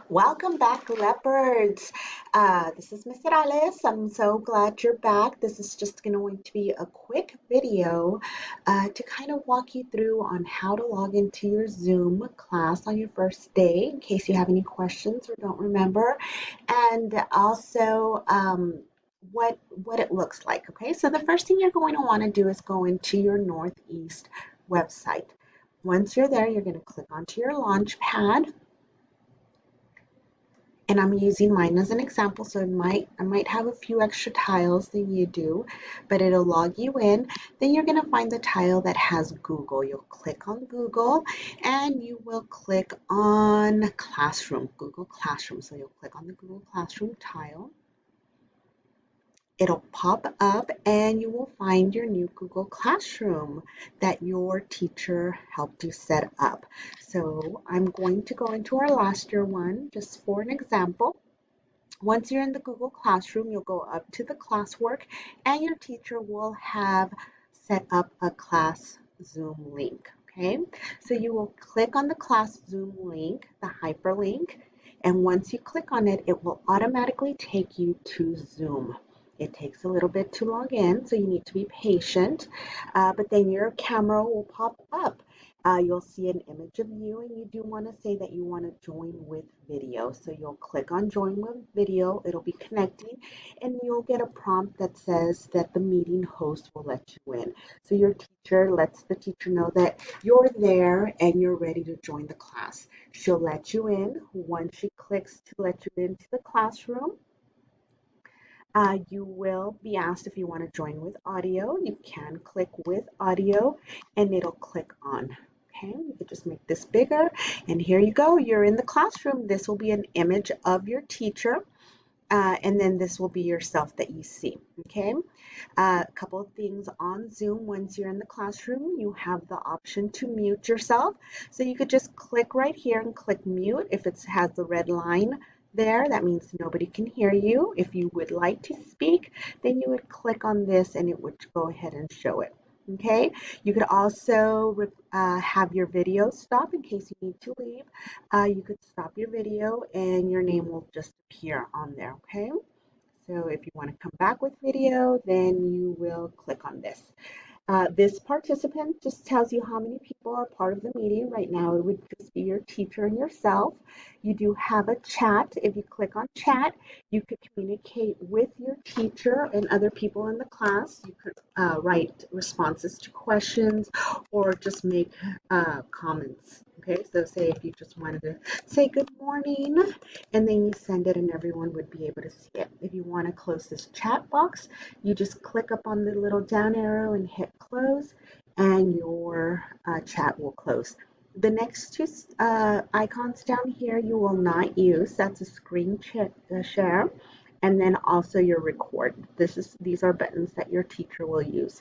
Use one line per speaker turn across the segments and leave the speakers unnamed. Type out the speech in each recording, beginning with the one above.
Welcome back, Leopards. This is Miss Alice. I'm so glad you're back. This is just going to be a quick video to kind of walk you through on how to log into your Zoom class on your first day in case you have any questions or don't remember, and also what it looks like. Okay, so the first thing you're going to want to do is go into your Northeast website. Once you're there, you're going to click onto your Launchpad, and I'm using mine as an example, so I might have a few extra tiles than you do, but it'll log you in. Then you're going to find the tile that has Google. You'll click on Google and you will click on Classroom, Google Classroom. So you'll click on the Google Classroom tile. It'll pop up and you will find your new Google Classroom that your teacher helped you set up. So I'm going to go into our last year one just for an example. Once you're in the Google Classroom, you'll go up to the classwork and your teacher will have set up a class Zoom link. Okay, so you will click on the class Zoom link, the hyperlink, and once you click on it, it will automatically take you to Zoom. It takes a little bit to log in, so you need to be patient, but then your camera will pop up. You'll see an image of you, and you do want to say that you want to join with video. So you'll click on join with video, it'll be connecting, and you'll get a prompt that says that the meeting host will let you in. So your teacher lets the teacher know that you're there and you're ready to join the class. She'll let you in. Once she clicks to let you into the classroom, you will be asked if you want to join with audio. You can click with audio and it'll click on. Okay, you could just make this bigger. And here you go, you're in the classroom. This will be an image of your teacher. And then this will be yourself that you see. Okay, a couple of things on Zoom. Once you're in the classroom, you have the option to mute yourself. So you could just click right here and click mute. If it has the red line there, that means nobody can hear you. If you would like to speak, then you would click on this and it would go ahead and show it. Okay, you could also have your video stop in case you need to leave. You could stop your video and your name will just appear on there. Okay, so if you want to come back with video, then you will click on this. This participant just tells you how many people are part of the meeting. Right now, it would just be your teacher and yourself. You do have a chat. If you click on chat, you could communicate with your teacher and other people in the class. You could write responses to questions or just make comments. Okay, so say if you just wanted to say good morning and then you send it and everyone would be able to see it. If you want to close this chat box, you just click up on the little down arrow and hit close and your chat will close. The next two icons down here you will not use. That's a screen share and then also your record. These are buttons that your teacher will use.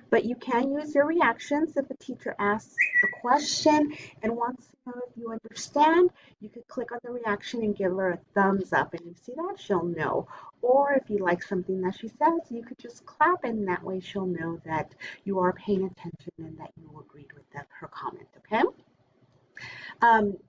But you can use your reactions if a teacher asks a question and wants to know if you understand. You could click on the reaction and give her a thumbs up, and you see that she'll know. Or if you like something that she says, you could just clap, and that way she'll know that you are paying attention and that you agreed with her comment. Okay.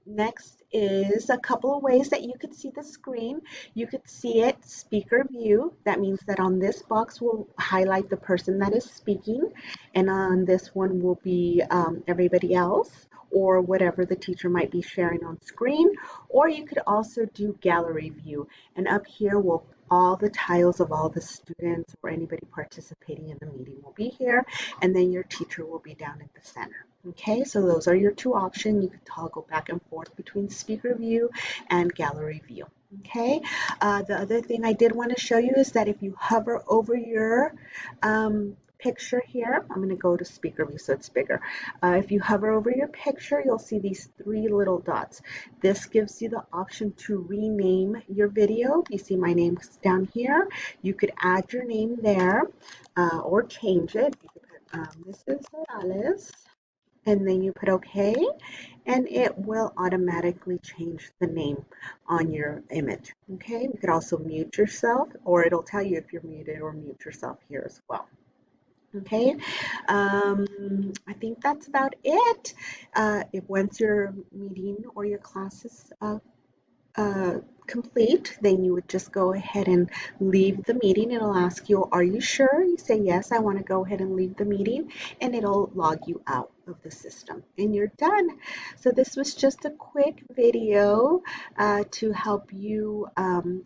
Next is a couple of ways that you could see the screen. You could see it speaker view. That means that on this box will highlight the person that is speaking, and on this one will be everybody else or whatever the teacher might be sharing on screen. Or you could also do gallery view, and up here will all the tiles of all the students or anybody participating in the meeting will be here, and then your teacher will be down at the center. Okay, so those are your two options. You can toggle back and forth between speaker view and gallery view. Okay, the other thing I did want to show you is that if you hover over your picture here, I'm going to go to speaker view so it's bigger. If you hover over your picture, you'll see these three little dots. This gives you the option to rename your video. You see my name's down here. You could add your name there or change it. You could put, this is Alice, and then you put OK, and it will automatically change the name on your image. Okay, you could also mute yourself, or it'll tell you if you're muted or mute yourself here as well. Okay, I think that's about it. If once your meeting or your class is complete, then you would just go ahead and leave the meeting. It'll ask you, are you sure? You say, yes, I want to go ahead and leave the meeting, and it'll log you out of the system, and you're done. So this was just a quick video to help you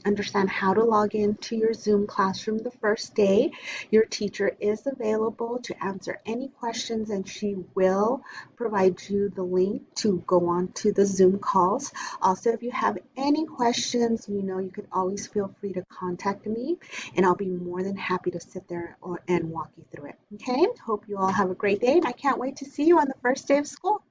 understand how to log into your Zoom classroom the first day. Your teacher is available to answer any questions, and she will provide you the link to go on to the Zoom calls. Also, if you have any questions, you can always feel free to contact me, and I'll be more than happy to sit there and walk you through it. Okay? Hope you all have a great day, and I can't wait to see you on the first day of school.